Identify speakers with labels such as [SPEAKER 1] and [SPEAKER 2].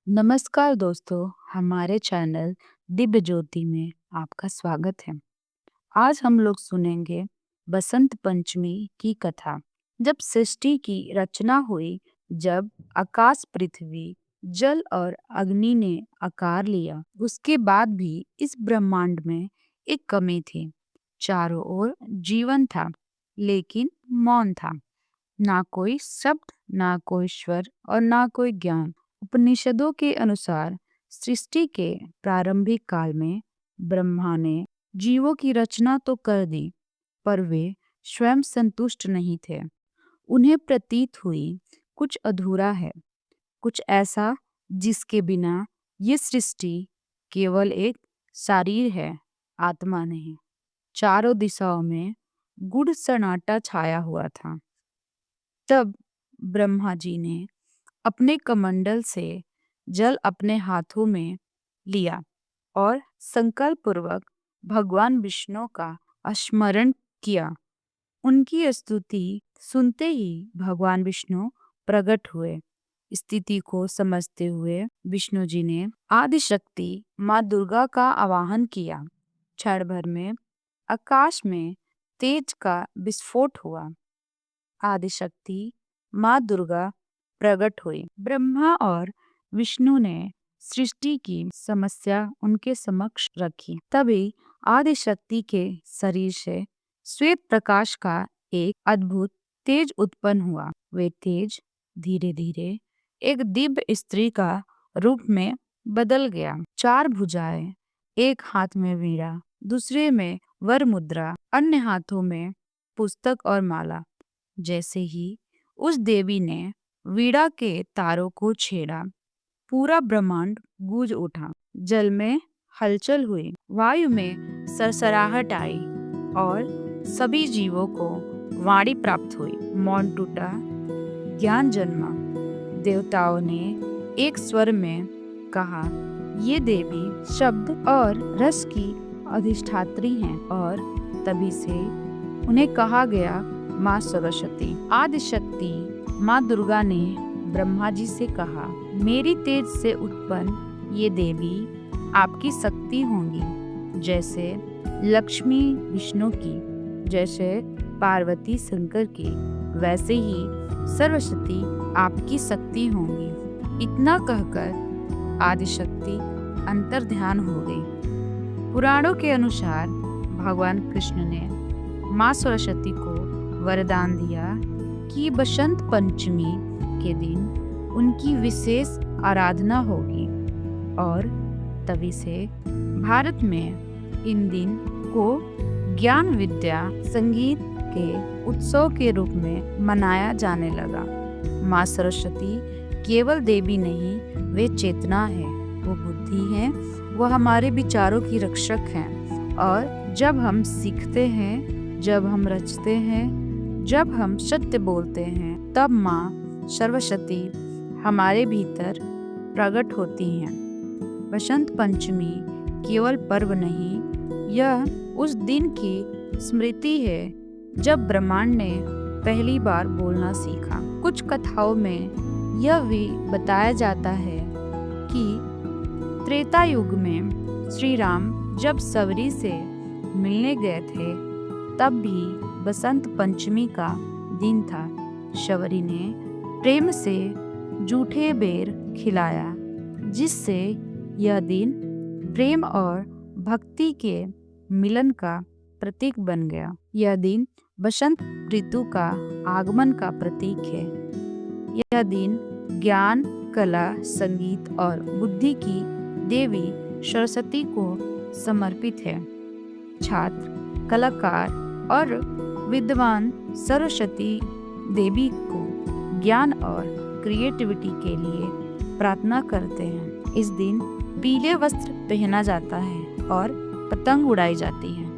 [SPEAKER 1] नमस्कार दोस्तों, हमारे चैनल दिव्य ज्योति में आपका स्वागत है। आज हम लोग सुनेंगे बसंत पंचमी की कथा। जब सृष्टि की रचना हुई, जब आकाश, पृथ्वी, जल और अग्नि ने आकार लिया, उसके बाद भी इस ब्रह्मांड में एक कमी थी। चारों ओर जीवन था, लेकिन मौन था। ना कोई शब्द, ना कोई स्वर और ना कोई ज्ञान। उपनिषदों के अनुसार सृष्टि के प्रारंभिक काल में ब्रह्मा ने जीवों की रचना तो कर दी, पर वे स्वयं संतुष्ट नहीं थे। उन्हें प्रतीत हुई कुछ अधूरा है, कुछ ऐसा जिसके बिना ये सृष्टि केवल एक शरीर है, आत्मा नहीं। चारों दिशाओं में गूढ़ सन्नाटा छाया हुआ था। तब ब्रह्मा जी ने अपने कमंडल से जल अपने हाथों में लिया और संकल्प पूर्वक भगवान विष्णु का स्मरण किया। उनकी स्तुति सुनते ही भगवान विष्णु प्रकट हुए। स्थिति को समझते हुए विष्णु जी ने आदिशक्ति माँ दुर्गा का आवाहन किया। क्षण भर में आकाश में तेज का विस्फोट हुआ। आदिशक्ति माँ दुर्गा प्रकट हुई। ब्रह्मा और विष्णु ने सृष्टि की समस्या उनके समक्ष रखी। तभी आदिशक्ति के शरीर से श्वेत प्रकाश का एक अद्भुत तेज उत्पन्न हुआ। वे तेज धीरे धीरे एक दिव्य स्त्री का रूप में बदल गया। चार भुजाएं, एक हाथ में वीणा, दूसरे में वर मुद्रा, अन्य हाथों में पुस्तक और माला। जैसे ही उस देवी ने वीणा के तारों को छेड़ा, पूरा ब्रह्मांड गूंज उठा। जल में हलचल हुई, वायु में सरसराहट आई और सभी जीवों को वाणी प्राप्त हुई। मौन टूटा, ज्ञान जन्मा। देवताओं ने एक स्वर में कहा, ये देवी शब्द और रस की अधिष्ठात्री हैं। और तभी से उन्हें कहा गया माँ सरस्वती। आदिशक्ति माँ दुर्गा ने ब्रह्मा जी से कहा, मेरी तेज से उत्पन्न ये देवी आपकी शक्ति होंगी, जैसे लक्ष्मी विष्णु की, जैसे पार्वती शंकर की, वैसे ही सरस्वती आपकी शक्ति होंगी। इतना कहकर आदिशक्ति अंतर्ध्यान हो गई। पुराणों के अनुसार भगवान कृष्ण ने माँ सरस्वती को वरदान दिया कि बसंत पंचमी के दिन उनकी विशेष आराधना होगी और तभी से भारत में इन दिन को ज्ञान, विद्या, संगीत के उत्सव के रूप में मनाया जाने लगा। माँ सरस्वती केवल देवी नहीं, वे चेतना है, वो बुद्धि है, वो हमारे विचारों की रक्षक हैं। और जब हम सीखते हैं, जब हम रचते हैं, जब हम सत्य बोलते हैं, तब माँ सरस्वती हमारे भीतर प्रकट होती हैं। बसंत पंचमी केवल पर्व नहीं, यह उस दिन की स्मृति है जब ब्रह्मांड ने पहली बार बोलना सीखा। कुछ कथाओं में यह भी बताया जाता है कि त्रेता युग में श्री राम जब सवरी से मिलने गए थे, तब भी बसंत पंचमी का दिन था। शबरी ने प्रेम से जूठे बेर खिलाया, जिससे यह दिन प्रेम और भक्ति के मिलन का प्रतीक बन गया। यह दिन बसंत ऋतु का आगमन का प्रतीक है। यह दिन ज्ञान, कला, संगीत और बुद्धि की देवी सरस्वती को समर्पित है। छात्र, कलाकार और विद्वान सरस्वती देवी को ज्ञान और क्रिएटिविटी के लिए प्रार्थना करते हैं। इस दिन पीले वस्त्र पहना जाता है और पतंग उड़ाई जाती है।